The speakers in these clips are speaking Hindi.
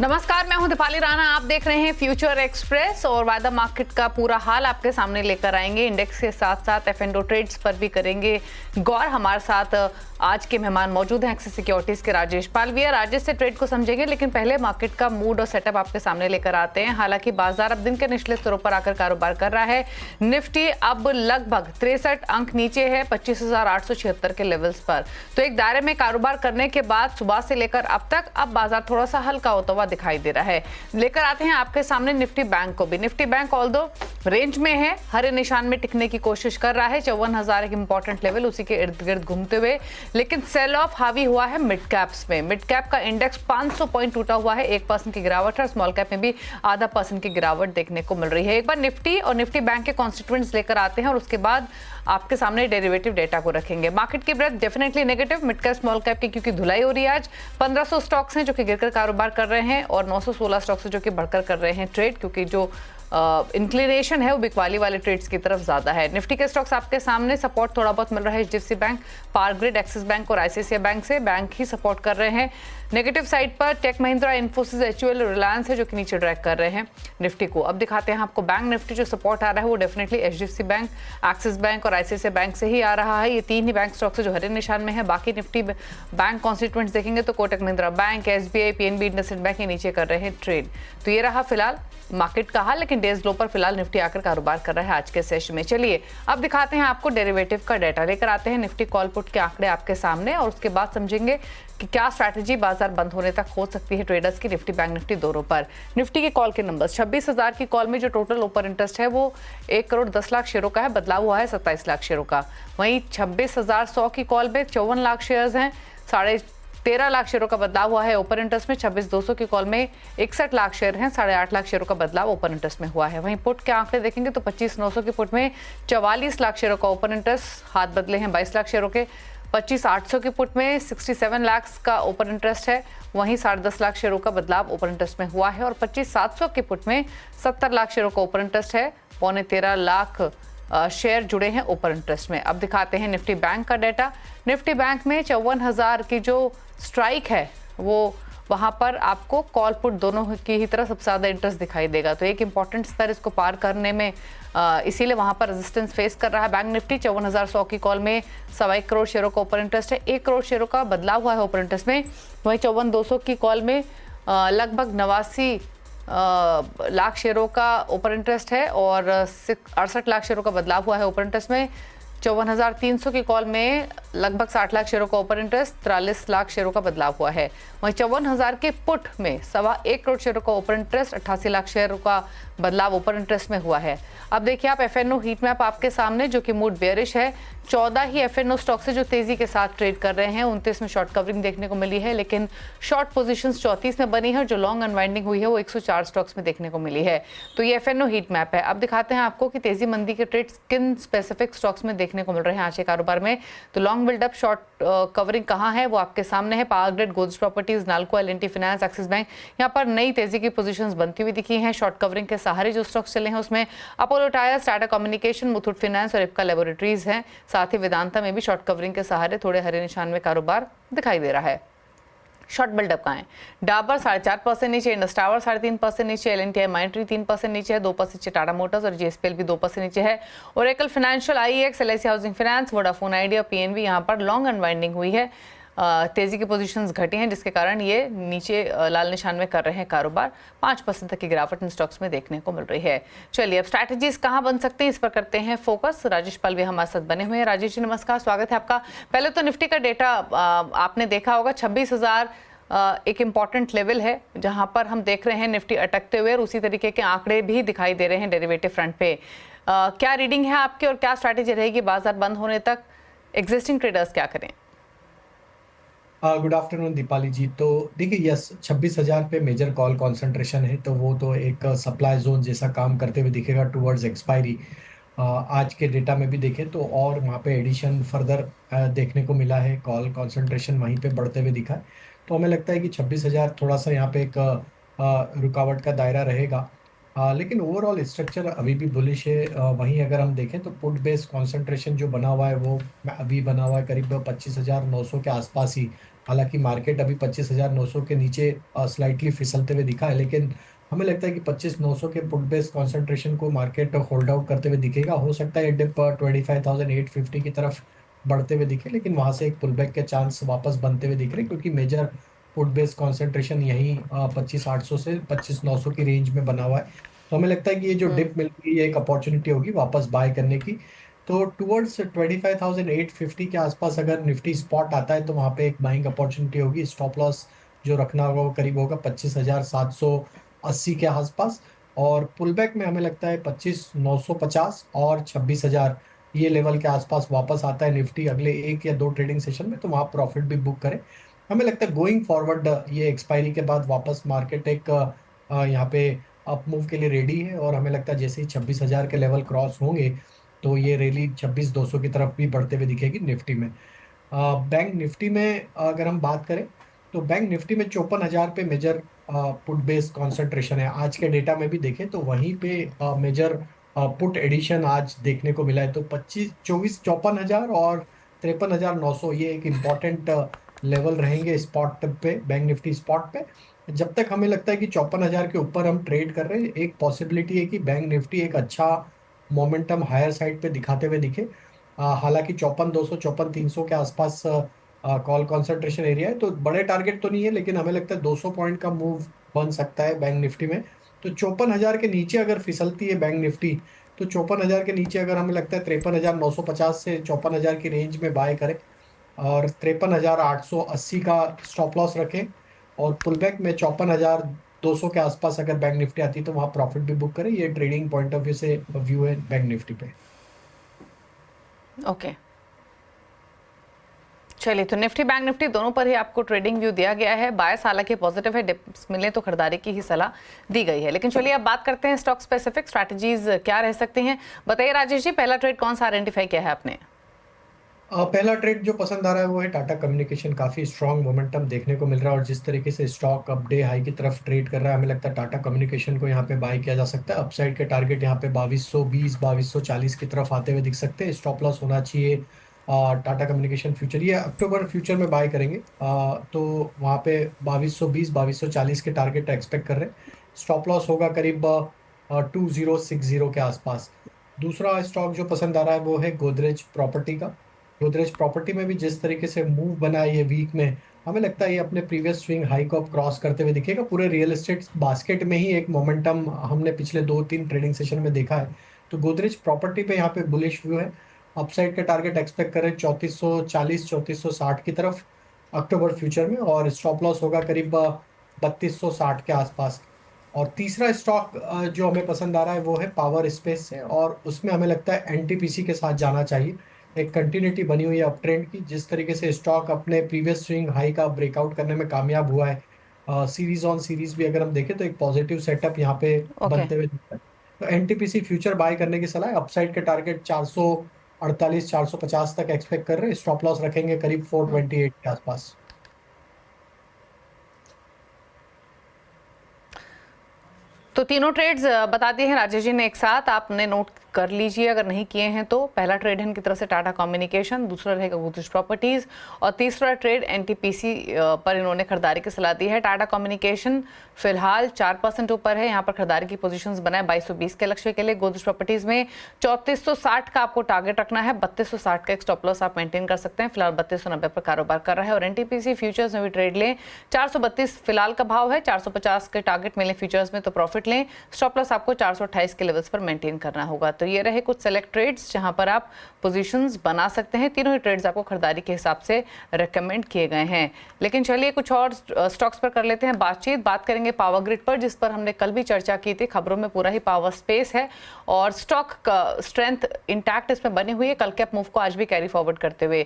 नमस्कार, मैं हूं दीपाली राणा। आप देख रहे हैं फ्यूचर एक्सप्रेस और वायदा मार्केट का पूरा हाल आपके सामने लेकर आएंगे। इंडेक्स के साथ साथ एफ&ओ ट्रेड्स पर भी करेंगे गौर। हमारे साथ आज के मेहमान मौजूद हैं एक्सिस सिक्योरिटीज के राजेश पालविया। राजेश से ट्रेड को समझेंगे, लेकिन पहले मार्केट का मूड और सेटअप आपके सामने लेकर आते हैं। हालांकि बाजार अब दिन के निचले स्तरों पर आकर कारोबार कर रहा है। निफ्टी अब लगभग 63 अंक नीचे है 25,876 के लेवल्स पर। तो एक दायरे में कारोबार करने के बाद सुबह से लेकर अब तक अब बाजार थोड़ा सा हल्का होता हुआ दिखाई दे रहा है। लेकर आते हैं आपके सामने निफ्टी बैंक को भी। निफ्टी बैंक ऑल्दो रेंज में है, हरे निशान में टिकने की कोशिश कर रहा है। 54,000 एक इंपॉर्टेंट लेवल, उसी के इर्द गिर्द घूमते हुए, लेकिन सेल ऑफ हावी हुआ है मिड कैप्स में। मिड कैप का इंडेक्स 500 पॉइंट टूटा हुआ है, 1% की गिरावट है। स्मॉल कैप में भी आधा % की गिरावट देखने को मिल रही है। एक बार निफ्टी और निफ्टी बैंक के कॉन्स्टिट्यूएंट्स लेकर आते हैं और उसके बाद आपके सामने डेरिवेटिव डेटा को रखेंगे। मार्केट की breadth definitely negative, mid cap small cap की क्योंकि धुलाई हो रही है। आज 1500 स्टॉक्स हैं जो कि गिरकर कारोबार कर रहे हैं और 916 स्टॉक्स हैं जो कि बढ़कर कर रहे हैं ट्रेड, क्योंकि जो इंक्लिनेशन है वो बिकवाली वाले ट्रेड्स की तरफ ज्यादा है। निफ्टी के स्टॉक्स आपके सामने, सपोर्ट थोड़ा बहुत मिल रहा है HDFC bank, power grid, axis bank और आईसीआईसीआई बैंक से। बैंक ही सपोर्ट कर रहे हैं। नेगेटिव साइड पर टेक महिंद्रा, इन्फोसिस, एचयूएल, रिलायंस है जो कि नीचे ड्रैग कर रहे हैं निफ्टी को। अब दिखाते हैं आपको बैंक निफ्टी। जो सपोर्ट आ रहा है वो definitely HDFC bank, axis bank और आईसीआईसीआई बैंक से ही आ रहा है। ये तीन ही बैंक स्टॉक्स है जो हरे निशान में है। बाकी निफ्टी बैंक कॉन्स्टिट्यूएंट्स देखेंगे तो Kotak Mahindra bank, SBI, PNB, IndusInd bank ये नीचे कर रहे हैं ट्रेड। तो ये रहा फिलहाल मार्केट का हाल, लेकिन डेज लो पर फिलहाल निफ्टी आकर कारोबार कर रहा है आज के सेशन में। चलिए अब दिखाते हैं आपको डेरिवेटिव का डेटा। लेकर आते हैं निफ्टी कॉल पुट के आंकड़े आपके सामने और उसके बाद समझेंगे कि क्या स्ट्रैटेजी बाजार बंद होने तक हो सकती है ट्रेडर्स की निफ्टी बैंक निफ्टी दोनों पर। निफ्टी के कॉल के नंबर्स, 26,000 की कॉल में जो टोटल ओपन इंटरेस्ट है वो 1 करोड़ 10 लाख शेयरों का है, बदलाव हुआ है 27 लाख शेयरों का। वहीं 26,100 की कॉल में 54 लाख शेयर्स हैं, 13.5 लाख शेयरों का बदलाव हुआ है ओपन इंटरेस्ट में। 26,200 की कॉल में 61 लाख शेयर हैं, 8.5 लाख शेयरों का बदलाव ओपन इंटरेस्ट में हुआ है। वहीं पुट के आंकड़े देखेंगे तो 25,900 की पुट में 44 लाख शेयरों का ओपन इंटरेस्ट, हाथ बदले हैं 22 लाख शेयरों के। 25,800 की पुट में 67 लाख का ओपन इंटरेस्ट है, वहीं 10.5 लाख शेयरों का बदलाव ओपन इंटरेस्ट में हुआ है। और 25,700 की पुट में 70 लाख शेयरों का ओपन इंटरेस्ट है, 13.25 लाख शेयर जुड़े हैं ओपन इंटरेस्ट में। अब दिखाते हैं निफ्टी बैंक का डाटा। निफ्टी बैंक में 54,000 की जो स्ट्राइक है वो वहां पर आपको कॉल पुट दोनों की ही तरह सबसे ज्यादा इंटरेस्ट दिखाई देगा। तो एक इंपॉर्टेंट स्तर इसको पार करने में इसीलिए वहां पर रेजिस्टेंस फेस कर रहा है बैंक निफ्टी। 54,100 की कॉल में 1.25 करोड़ शेयरों का ओपन इंटरेस्ट है, 1 करोड़ शेयरों का बदलाव हुआ है ओपन इंटरेस्ट में। वहीं 54,200 की कॉल में लगभग 89 लाख शेयरों का ओपन इंटरेस्ट है और 68 लाख शेयरों का बदलाव हुआ है ओपन इंटरेस्ट में। 54,300 की कॉल में लगभग 60 लाख शेयरों का ओपन इंटरेस्ट, 43 लाख शेयरों का बदलाव हुआ है। वहीं 54,000 के पुट में 1.25 करोड़ शेयरों का ओपन इंटरेस्ट, 88 लाख शेयरों का बदलाव ओपन इंटरेस्ट में हुआ है। अब देखिए आप एफ&ओ हीट मैप आपके सामने, जो कि मूड बेयरिश है। 14 ही एफ&ओ स्टॉक से जो तेजी के साथ ट्रेड कर रहे हैं, 29 में शॉर्ट कवरिंग देखने को मिली है, लेकिन शॉर्ट पोजीशंस 34 में बनी है और जो लॉन्ग अनवाइंडिंग हुई है वो 104 स्टॉक्स में देखने को मिली है। तो ये एफ&ओ हीट मैप है। अब दिखाते हैं आपको कि तेजी मंदी के ट्रेड्स किन स्पेसिफिक स्टॉक्स में देखने को मिल रहे हैं आज के कारोबार में। तो लॉन्ग बिल्डअप शॉर्ट कवरिंग कहाँ है वो आपके सामने है। Power grid, Godrej properties, NALCO, L&T finance, Axis bank, यहाँ पर नई तेजी की पोजीशंस बनती हुई दिखी हैं। शॉर्ट कवरिंग के सहारे जो स्टॉक्स चले हैं उसमें Apollo tyres, Tata communication, Muthoot finance और इप्का लैबोरेटरीज हैं। साथ ही वेदांता में भी शॉर्ट कवरिंग के सहारे थोड़े हरे निशान में कारोबार दिखाई दे रहा है। शॉर्ट बिल्डअप का है। डाबर 4.5% नीचे, इंडस टावर 3.5% नीचे, एल&टी माइनरी 3% नीचे है, 2% नीचे टाटा मोटर्स और जीएसपीएल भी 2% नीचे है। Oracle Financial, IX, LIC Housing Finance, Vodafone Idea, PNB यहाँ पर लॉन्ग अनवाइंडिंग हुई है। तेजी की पोजीशंस घटी हैं, जिसके कारण ये नीचे लाल निशान में कर रहे हैं कारोबार। 5% तक की गिरावट इन स्टॉक्स में देखने को मिल रही है। चलिए अब स्ट्रैटेजीज कहां बन सकते हैं इस पर करते हैं फोकस। राजेश पालविया हमारे साथ बने हुए हैं। राजेश जी नमस्कार, स्वागत है आपका। पहले तो निफ्टी का डेटा आपने देखा होगा, 26,000 एक इम्पॉर्टेंट लेवल है जहां पर हम देख रहे हैं निफ्टी अटकते हुए और उसी तरीके के आंकड़े भी दिखाई दे रहे हैं डेरिवेटिव फ्रंट पे। क्या रीडिंग है आपकी और क्या स्ट्रैटेजी रहेगी बाजार बंद होने तक? एग्जिस्टिंग ट्रेडर्स क्या करें? गुड आफ्टरनून दीपाली जी। तो देखिए, यस, 26,000 पे मेजर कॉल कंसंट्रेशन है, तो वो तो एक सप्लाई जोन जैसा काम करते हुए दिखेगा टुवर्ड्स एक्सपायरी। आज के डेटा में भी देखें तो और वहाँ पे एडिशन फर्दर देखने को मिला है, कॉल कंसंट्रेशन वहीं पे बढ़ते हुए दिखा है। तो हमें लगता है कि 26,000 थोड़ा सा यहाँ पे एक रुकावट का दायरा रहेगा। लेकिन ओवरऑल स्ट्रक्चर अभी भी बुलिश है। वहीं अगर हम देखें तो पुट बेस कंसंट्रेशन जो बना हुआ है वो अभी बना हुआ है करीब 25,900 के आसपास ही। हालांकि मार्केट अभी 25,900 के नीचे स्लाइटली फिसलते हुए दिखा है, लेकिन हमें लगता है कि 25,900 के पुट बेस्ड कॉन्सेंट्रेशन को मार्केट होल्ड आउट करते हुए दिखेगा। हो सकता है ये डिप 25,850 की तरफ बढ़ते हुए दिखे, लेकिन वहां से एक पुलबैक के चांस वापस बनते हुए दिख रहे हैं, क्योंकि मेजर पुट बेस्ड कॉन्सेंट्रेशन यही 25,800 से 25,900 की रेंज में बना हुआ है। तो हमें लगता है कि ये जो हम्म। डिप मिल रही है, ये एक अपॉर्चुनिटी होगी वापस बाय करने की। तो टुवर्ड्स 25,850 के आसपास अगर निफ्टी स्पॉट आता है, तो वहां पे एक बाइंग अपॉर्चुनिटी होगी। स्टॉप लॉस जो रखना होगा वो करीब होगा 25,780 के आसपास। और पुलबैक में हमें लगता है 25,950 और 26,000, ये लेवल के आसपास वापस आता है निफ्टी अगले एक या दो ट्रेडिंग सेशन में, तो वहां प्रॉफिट भी बुक करें। हमें लगता है गोइंग फॉरवर्ड ये एक्सपायरी के बाद वापस मार्केट एक यहाँ पे अप मूव के लिए रेडी है, और हमें लगता है जैसे ही 26,000 के लेवल क्रॉस होंगे, तो ये रैली 26,200 की तरफ भी बढ़ते हुए दिखेगी निफ्टी में। बैंक निफ्टी में अगर हम बात करें, तो बैंक निफ्टी में 54,000 पे मेजर पुट बेस्ड कॉन्सेंट्रेशन है। आज के डेटा में भी देखें तो वहीं पे मेजर पुट एडिशन आज देखने को मिला है। तो 54,000 और 53,900 ये एक इम्पॉर्टेंट लेवल रहेंगे स्पॉट पे, बैंक निफ्टी स्पॉट पे। जब तक हमें लगता है कि 54,000 के ऊपर हम ट्रेड कर रहे हैं, एक पॉसिबिलिटी है कि बैंक निफ्टी एक अच्छा मोमेंटम हायर साइड पे दिखाते हुए दिखे। हालांकि 54,200 54,300 के आसपास कॉल कंसंट्रेशन एरिया है, तो बड़े टारगेट तो नहीं है, लेकिन हमें लगता है 200 पॉइंट का मूव बन सकता है बैंक निफ्टी में। तो 54,000 के नीचे अगर फिसलती है बैंक निफ्टी, तो 54,000 के नीचे अगर हमें लगता है 53,950 से 54,000 की रेंज में बाय करें, और 53,880 का स्टॉप लॉस रखें। और पुलबैक में 54,200 के आसपास अगर बैंक निफ्टी आती है, तो वहां प्रॉफिट भी बुक करें। ये ट्रेडिंग पॉइंट ऑफ व्यू से व्यू है बैंक निफ्टी पे। ओके, चलिए, तो निफ्टी बैंक निफ्टी दोनों पर ही आपको ट्रेडिंग व्यू दिया गया है। बायस हालांकि पॉजिटिव है, डिप्स मिले तो खरीदारी की ही सलाह दी गई है। लेकिन चलिए अब बात करते हैं स्टॉक स्पेसिफिक स्ट्रैटेजीज क्या रह सकती हैं। बताइए राजेश जी, पहला ट्रेड कौन सा आइडेंटिफाई किया है आपने? पहला ट्रेड जो पसंद आ रहा है वो है टाटा कम्युनिकेशन। काफी स्ट्रांग मोमेंटम देखने को मिल रहा है, और जिस तरीके से स्टॉक अप डे हाई की तरफ ट्रेड कर रहा है, हमें लगता है टाटा कम्युनिकेशन को यहाँ पे बाय किया जा सकता है। अपसाइड के टारगेट यहाँ पे 2220 2240 की तरफ आते हुए दिख सकते हैं। स्टॉप लॉस होना चाहिए टाटा कम्युनिकेशन फ्यूचर, ये अक्टूबर फ्यूचर में बाय करेंगे। तो वहाँ पे 2220 2240 के टारगेट एक्सपेक्ट कर रहे हैं। स्टॉप लॉस होगा करीब 2060 के आसपास। दूसरा स्टॉक जो पसंद आ रहा है वो है गोदरेज प्रॉपर्टी का। गोदरेज प्रॉपर्टी में भी जिस तरीके से मूव बना है ये वीक में, हमें लगता है ये अपने प्रीवियस स्विंग हाई को अब क्रॉस करते हुए दिखेगा। पूरे रियल एस्टेट बास्केट में ही एक मोमेंटम हमने पिछले 2-3 ट्रेडिंग सेशन में देखा है। तो गोदरेज प्रॉपर्टी पे यहाँ पे बुलिश व्यू है। अपसाइड के टारगेट एक्सपेक्ट करें 3440 3460 की तरफ अक्टूबर फ्यूचर में, और स्टॉप लॉस होगा करीब 3260 के आसपास। और तीसरा स्टॉक जो हमें पसंद आ रहा है वो है पावर स्पेस से, और उसमें हमें लगता है एनटीपीसी के साथ जाना चाहिए। एक कंटिन्यूटी बनी हुई है अप ट्रेंड की। जिस तरीके से स्टॉक अपने प्रीवियस स्विंग हाई का ब्रेकआउट करने में कामयाब हुआ है, सीरीज ऑन सीरीज भी अगर हम देखें तो एक पॉजिटिव सेटअप यहाँ पे ओके। बनते हुए दिखता है। तो एनटीपीसी फ्यूचर बाय करने की सलाह है। अपसाइड के टारगेट 448 450 तक एक्सपेक्ट कर रहे हैं। स्टॉप लॉस रखेंगे करीब 428 के आसपास। तो तीनों ट्रेड्स बता दिए हैं राजेश जी ने एक साथ, आपने नोट कर लीजिए अगर नहीं किए हैं तो। पहला ट्रेड है इनकी तरफ से टाटा कम्युनिकेशन, दूसरा रहेगा गोदरेज प्रॉपर्टीज, और तीसरा ट्रेड एनटीपीसी पर इन्होंने खरीदारी की सलाह दी है। टाटा कम्युनिकेशन फिलहाल 4% ऊपर है, यहाँ पर खरीदारी की पोजीशंस बनाए 2220 के लक्ष्य के लिए। गोदरेज प्रॉपर्टीज में 3460 का आपको टारगेट रखना है, 3260 का एक स्टॉप लॉस आप मेंटेन कर सकते हैं। फिलहाल 3290 पर कारोबार कर रहा है। और एनटीपीसी फ्यूचर्स में भी ट्रेड लें, 432 फिलहाल का भाव है, 450 के टारगेट मिले फ्यूचर्स में तो प्रॉफिट लें। स्टॉप लॉस आपको 428 के लेवल्स पर मेंटेन करना होगा। तो ये रहे कुछ सेलेक्ट ट्रेड्स जहां पर आप पोजीशंस बना सकते हैं। तीनों ही ट्रेड्स आपको खरीदारी के हिसाब से रेकमेंड किए गए हैं। लेकिन चलिए कुछ और स्टॉक्स पर कर लेते हैं बात करेंगे पावर ग्रिड पर, जिस पर हमने कल भी चर्चा की थी। खबरों में पूरा ही पावर स्पेस है और स्टॉक का स्ट्रेंथ इंटैक्ट इसमें बनी हुई है। कल के अप मूव को आज भी कैरी फॉरवर्ड करते हुए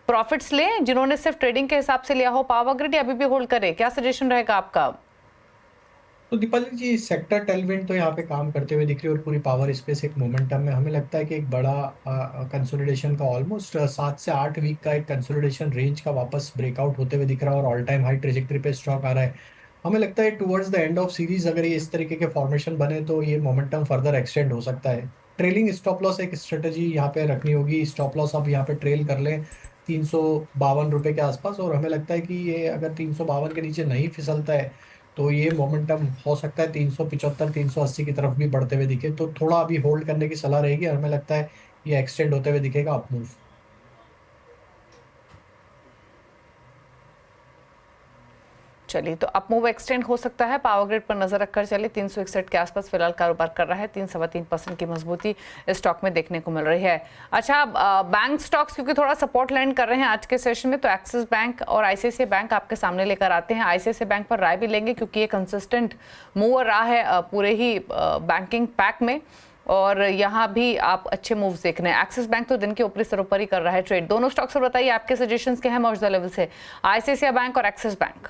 प्रॉफिट्स लें जिन्होंने सिर्फ ट्रेडिंग के हिसाब से लिया हो पावर ग्रिड, या अभी भी होल्ड करे, क्या सजेशन रहेगा आपका? तो दीपाली जी, सेक्टर टेलविंड तो यहाँ पे काम करते हुए दिख रही है, और पूरी पावर स्पेस एक मोमेंटम में हमें लगता है कि एक बड़ा कंसोलिडेशन का ऑलमोस्ट 7 से 8 वीक का एक कंसोलिडेशन रेंज का वापस ब्रेकआउट होते हुए दिख रहा है, और ऑल टाइम हाई ट्रेजेक्टरी पे स्टॉक आ रहा है। हमें लगता है towards the end of series अगर ये इस तरीके के फॉर्मेशन बने, तो ये मोमेंटम फर्दर एक्सटेंड हो सकता है। ट्रेलिंग स्टॉप लॉस एक स्ट्रेटेजी यहाँ पे रखनी होगी। स्टॉप लॉस आप यहाँ पे ट्रेल कर लें 352 रुपए के आसपास, और हमें लगता है कि ये अगर 352 के नीचे नहीं फिसलता है तो ये मोमेंटम हो सकता है 375 380 की तरफ भी बढ़ते हुए दिखे। तो थोड़ा अभी होल्ड करने की सलाह रहेगी, और हमें लगता है ये एक्सटेंड होते हुए दिखेगा अप मूव। चलिए, तो अप मूव एक्सटेंड हो सकता है, पावर ग्रिड पर नजर रखकर चलिए। 361 के आसपास फिलहाल कारोबार कर रहा है। 3-3.25% की मजबूती इस स्टॉक में देखने को मिल रही है। अच्छा, बैंक स्टॉक्स क्योंकि थोड़ा सपोर्ट लैंड कर रहे हैं आज के सेशन में, तो एक्सिस बैंक और आईसीआईसीआई बैंक आपके सामने लेकर आते हैं। आईसीआईसीआई बैंक पर राय भी लेंगे क्योंकि ये कंसिस्टेंट मूवर रहा है पूरे ही बैंकिंग पैक में, और यहाँ भी आप अच्छे मूव्स देख रहे हैं। एक्सिस बैंक तो दिन के ऊपरी स्तरों पर ही कर रहा है ट्रेड। दोनों स्टॉक्स पर बताइए आपके सजेशंस क्या हैं मौजूदा लेवल से, आईसीआईसीआई बैंक और एक्सिस बैंक।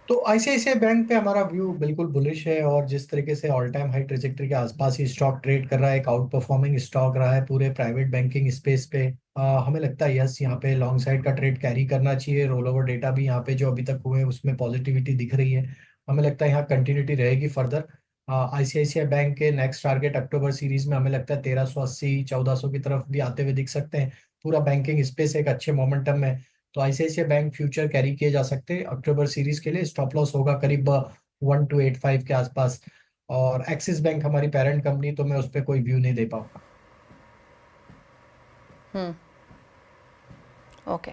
तो आईसीआईसीआई बैंक पे हमारा व्यू बिल्कुल बुलिश है, और जिस तरीके से ऑल टाइम हाई ट्रेजेक्टरी के आसपास ही स्टॉक ट्रेड कर रहा है, एक आउट परफॉर्मिंग स्टॉक रहा है पूरे प्राइवेट बैंकिंग स्पेस पे। हमें लगता है यस, यहाँ पे लॉन्ग साइड का ट्रेड कैरी करना चाहिए। रोल ओवर डेटा भी यहाँ पे जो अभी तक हुए उसमें पॉजिटिविटी दिख रही है। हमें लगता है यहाँ कंटिन्यूटी रहेगी फर्दर। आईसीआईसीआई बैंक के नेक्स्ट टारगेट अक्टूबर सीरीज में हमें लगता है 1380 1400 की तरफ भी आते हुए दिख सकते हैं। पूरा बैंकिंग स्पेस एक अच्छे मोमेंटम में, तो आईसीआईसीआई बैंक फ्यूचर कैरी किए जा सकते हैं अक्टूबर सीरीज के लिए। स्टॉप लॉस होगा करीब 1285 के आसपास। और एक्सिस बैंक हमारी पेरेंट कंपनी, तो मैं उस पर कोई व्यू नहीं दे पाऊंगा। ओके,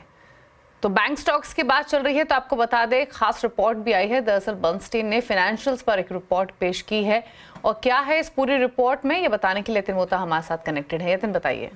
तो बैंक स्टॉक्स की बात चल रही है तो आपको बता दें खास रिपोर्ट भी आई है। दरअसल बर्नस्टीन ने फाइनेंशियल्स पर एक रिपोर्ट पेश की है, और क्या है इस पूरी रिपोर्ट में ये बताने के लिए यतिन मोहता हमारे साथ कनेक्टेड है। यतिन, बताइए।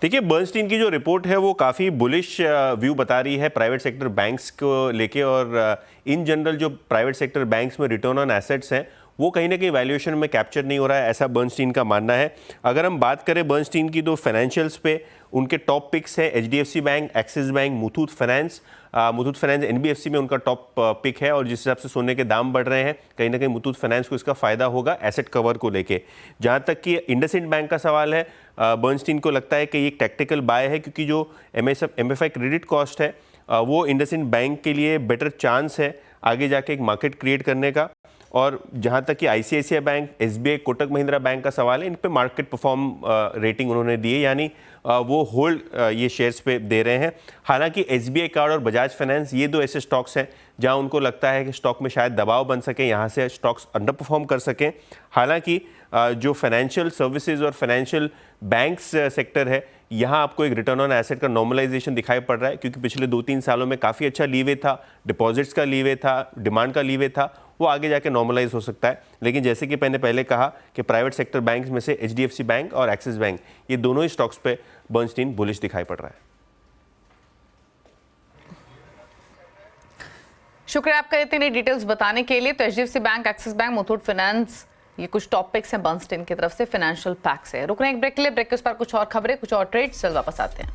देखिए, बर्नस्टीन की जो रिपोर्ट है वो काफ़ी बुलिश व्यू बता रही है प्राइवेट सेक्टर बैंक्स को लेके, और इन जनरल जो प्राइवेट सेक्टर बैंक्स में रिटर्न ऑन एसेट्स हैं वो कहीं ना कहीं वैल्यूएशन में कैप्चर नहीं हो रहा है, ऐसा बर्नस्टीन का मानना है। अगर हम बात करें बर्नस्टीन की तो फाइनेंशियल्स पे उनके टॉप पिक्स है HDFC bank, axis bank, Muthoot finance. Muthoot finance NBFC में उनका टॉप पिक है, और जिस हिसाब से सोने के दाम बढ़ रहे हैं कहीं ना कहीं मुथूट फाइनेंस को इसका फायदा होगा एसेट कवर को लेके। जहां तक कि इंडसइंड बैंक का सवाल है, बर्नस्टीन को लगता है कि ये एक टैक्टिकल बाय है, क्योंकि जो एमएफआई क्रेडिट कॉस्ट है वो इंडसइंड बैंक के लिए बेटर चांस है आगे जाके एक मार्केट क्रिएट करने का। और जहां तक कि ICICI bank, SBI, Kotak Mahindra bank का सवाल है, इन पे मार्केट परफॉर्म रेटिंग उन्होंने दी है, यानी वो होल्ड ये शेयर्स पे दे रहे हैं। हालांकि एसबीआई कार्ड और बजाज फाइनेंस ये दो ऐसे स्टॉक्स हैं जहां उनको लगता है कि स्टॉक में शायद दबाव बन सके, यहाँ से स्टॉक्स अंडर परफॉर्म कर सकें। हालांकि जो फाइनेंशियल सर्विसेज और फाइनेंशियल बैंक्स सेक्टर है, यहाँ आपको एक रिटर्न ऑन एसेट का नॉर्मलाइजेशन दिखाई पड़ रहा है, क्योंकि पिछले 2-3 सालों में काफ़ी अच्छा लीवे था, डिपॉजिट्स का लीवे था, डिमांड का लीवे था, वो आगे जाके नॉर्मलाइज हो सकता है। लेकिन जैसे कि मैंने पहले कहा कि प्राइवेट सेक्टर बैंक्स में से एचडीएफसी बैंक और एक्सिस बैंक, ये दोनों ही स्टॉक्स पे बर्नस्टीन बुलिश दिखाई पड़ रहा है। शुक्रिया आपका इतनी डिटेल्स बताने के लिए। तो HDFC bank, axis bank, Muthoot finance, ये कुछ टॉपिक्स हैं बर्नस्टीन की तरफ से फाइनेंशियल पैक से। रुक रहे हैं एक ब्रेक के लिए, ब्रेक के उस पर कुछ और खबरें, कुछ और ट्रेड्स, चल वापस आते हैं।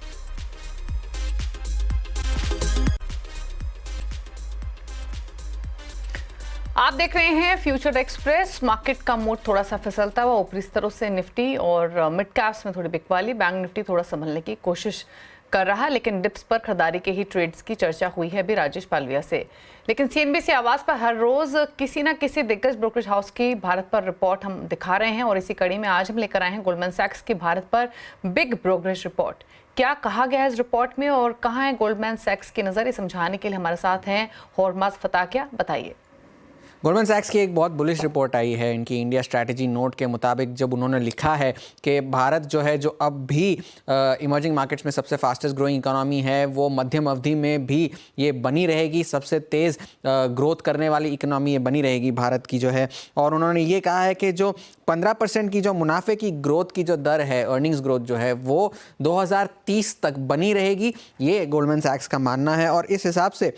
आप देख रहे हैं फ्यूचर एक्सप्रेस। मार्केट का मूड थोड़ा सा फिसलता हुआ ऊपरी स्तरों से निफ्टी और मिड कैप्स में थोड़ी बिकवाली। बैंक निफ्टी थोड़ा संभलने की कोशिश कर रहा है, लेकिन डिप्स पर खरीदारी के ही ट्रेड्स की चर्चा हुई है अभी राजेश पालविया से। लेकिन सीएनबीसी आवाज पर हर रोज किसी ना किसी दिग्गज ब्रोकरेज हाउस की भारत पर रिपोर्ट हम दिखा रहे हैं, और इसी कड़ी में आज हम लेकर आए हैं गोल्डमैन सैक्स की भारत पर बिग ब्रोकरेज रिपोर्ट। क्या कहा गया है इस रिपोर्ट में और कहाँ है गोल्डमैन सैक्स की नजर, ये समझाने के लिए हमारे साथ हैं होर्माज फताकिया। बताइए। गोल्डमैन सैक्स की एक बहुत बुलिश रिपोर्ट आई है इनकी इंडिया स्ट्रैटेजी नोट के मुताबिक, जब उन्होंने लिखा है कि भारत जो है, जो अब भी इमर्जिंग मार्केट्स में सबसे फास्टेस्ट ग्रोइंग इकोनॉमी है, वो मध्यम अवधि में भी ये बनी रहेगी, सबसे तेज़ ग्रोथ करने वाली इकोनॉमी ये बनी रहेगी भारत की जो है। और उन्होंने ये कहा है कि जो 15% की जो मुनाफे की ग्रोथ की जो दर है, अर्निंग्स ग्रोथ जो है, वो 2030 तक बनी रहेगी, ये गोल्डमैन सैक्स का मानना है। और इस हिसाब से,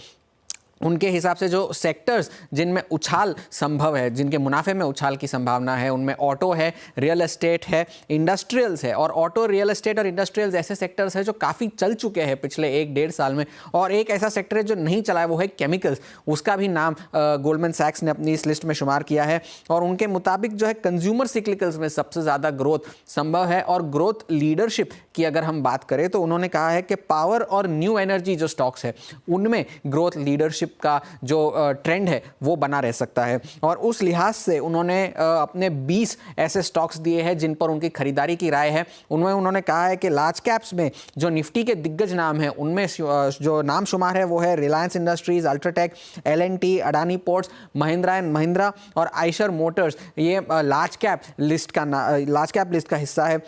उनके हिसाब से जो सेक्टर्स जिनमें उछाल संभव है, जिनके मुनाफे में उछाल की संभावना है, उनमें ऑटो है, रियल एस्टेट है, इंडस्ट्रियल्स है। और ऑटो, रियल एस्टेट और इंडस्ट्रियल्स ऐसे सेक्टर्स हैं जो काफ़ी चल चुके हैं पिछले 1-1.5 साल में। और एक ऐसा सेक्टर है जो नहीं चला है, वो है केमिकल्स। उसका भी नाम गोल्डमैन सैक्स ने अपनी इस लिस्ट में शुमार किया है। और उनके मुताबिक जो है कंज्यूमर सिक्लिकल्स में सबसे ज़्यादा ग्रोथ संभव है। और ग्रोथ लीडरशिप की अगर हम बात करें तो उन्होंने कहा है कि पावर और न्यू एनर्जी जो स्टॉक्स है, उनमें ग्रोथ लीडरशिप बुलिशशिप का जो ट्रेंड है वो बना रह सकता है। और उस लिहाज से उन्होंने अपने 20 ऐसे स्टॉक्स दिए हैं जिन पर उनकी खरीदारी की राय है। उनमें उन्होंने कहा है कि लार्ज कैप्स में जो निफ्टी के दिग्गज नाम हैं उनमें जो नाम शुमार है वो है Reliance industries, UltraTech, L&T, Adani ports, Mahindra and Mahindra और आइशर मोटर्स। ये लार्ज कैप लिस्ट का हिस्सा है।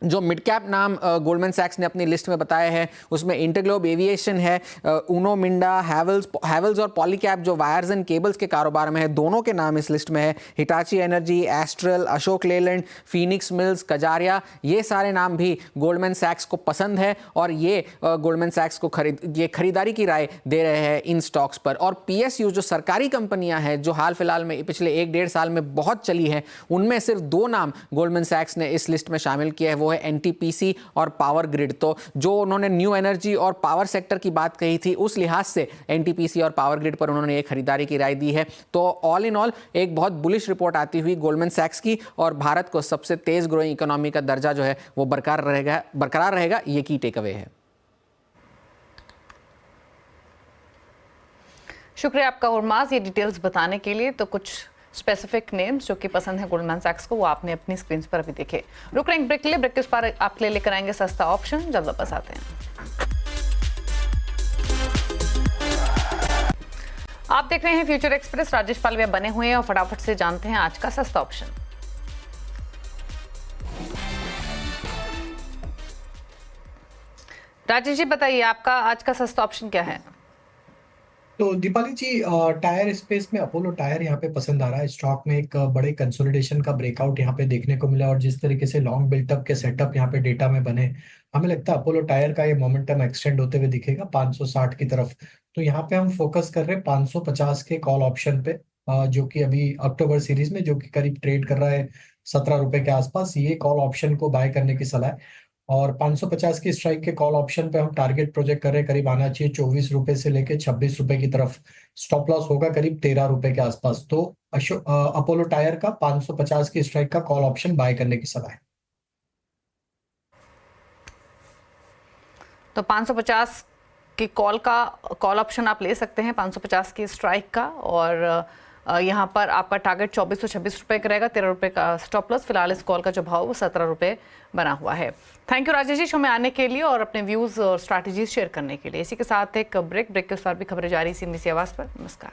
जो मिड कैप नाम गोल्डमैन सैक्स ने अपनी लिस्ट में बताए हैं उसमें इंटरग्लोब एविएशन है, उनो मिंडा, हैवल्स और पॉलीकैप जो वायर्स एंड केबल्स के कारोबार में है, दोनों के नाम इस लिस्ट में है। Hitachi energy, astral, Ashok Leyland, Phoenix mills, Kajaria, ये सारे नाम भी गोल्डमैन सैक्स को पसंद है और ये गोल्डमैन सैक्स को खरीदारी की राय दे रहे हैं इन स्टॉक्स पर। और PSU जो सरकारी कंपनियां हैं जो हाल फिलहाल में पिछले 1-1.5 साल में बहुत चली हैं, उनमें सिर्फ 2 नाम गोल्डमैन सैक्स ने इस लिस्ट में शामिल किया है, वो है NTPC और पावर ग्रिड। तो जो उन्होंने न्यू एनर्जी और पावर सेक्टर की बात कही थी उस लिहाज से NTPC और पावर ग्रिड पर उन्होंने एक खरीदारी की राय दी है। तो ऑल इन ऑल एक बहुत बुलिश रिपोर्ट आती हुई गोल्डमैन सैक्स की और भारत को सबसे तेज ग्रोइंग इकोनॉमी का दर्जा जो है वो बरकरार रहेगा, ये की टेक अवे है। शुक्रिया आपका उर्मास ये डिटेल्स बताने के लिए। तो कुछ स्पेसिफिक नेम्स जो कि पसंद है गोल्डमैन सैक्स को वो आपने अपनी स्क्रीन पर अभी देखे। रुक रहे हैं ब्रेक के लिए, ब्रेक के उस पार आपके लिए लेकर आएंगे सस्ता ऑप्शन, जल्द वापस आते हैं। आप देख रहे हैं फ्यूचर एक्सप्रेस, राजेश पालवे बने हुए हैं और फटाफट से जानते हैं आज का सस्ता ऑप्शन। राजेश जी बताइए आपका आज का सस्ता ऑप्शन क्या है? तो दीपाली जी, टायर स्पेस में अपोलो टायर यहाँ पे पसंद आ रहा है। स्टॉक में एक बड़े कंसोलिडेशन का ब्रेकआउट यहाँ पे देखने को मिला और जिस तरीके से लॉन्ग बिल्टअप के सेटअप यहाँ पे डेटा में बने, हमें लगता है अपोलो टायर का ये मोमेंटम एक्सटेंड होते हुए दिखेगा 560 की तरफ। तो यहाँ पे हम फोकस कर रहे हैं 550 के कॉल ऑप्शन पे, जो कि अभी अक्टूबर सीरीज में जो कि करीब ट्रेड कर रहा है 17 रुपए के आसपास। ये कॉल ऑप्शन को बाय करने की सलाह है। और 550 की स्ट्राइक के कॉल ऑप्शन पे हम टारगेट प्रोजेक्ट कर रहे हैं, करीब आना चाहिए 24 रुपए से लेके 26 रुपए की तरफ। स्टॉप लॉस होगा करीब 13 रुपए के आसपास। तो अपोलो टायर का 550 की स्ट्राइक का कॉल ऑप्शन बाय करने की सलाह है। तो 550 की कॉल ऑप्शन आप ले सकते हैं 550 की स्ट्राइक का, और यहाँ पर आपका टारगेट 24 से 26 रुपए का रहेगा, 13 रुपए का स्टॉप लॉस। फिलहाल इस कॉल का जो भाव वो 17 रुपए बना हुआ है। Thank you Rajesh ji show में आने के लिए और अपने व्यूज और स्ट्रैटेजीज शेयर करने के लिए। इसी के साथ एक ब्रेक के उस पर भी खबरें जारी सी आवाज पर। नमस्कार।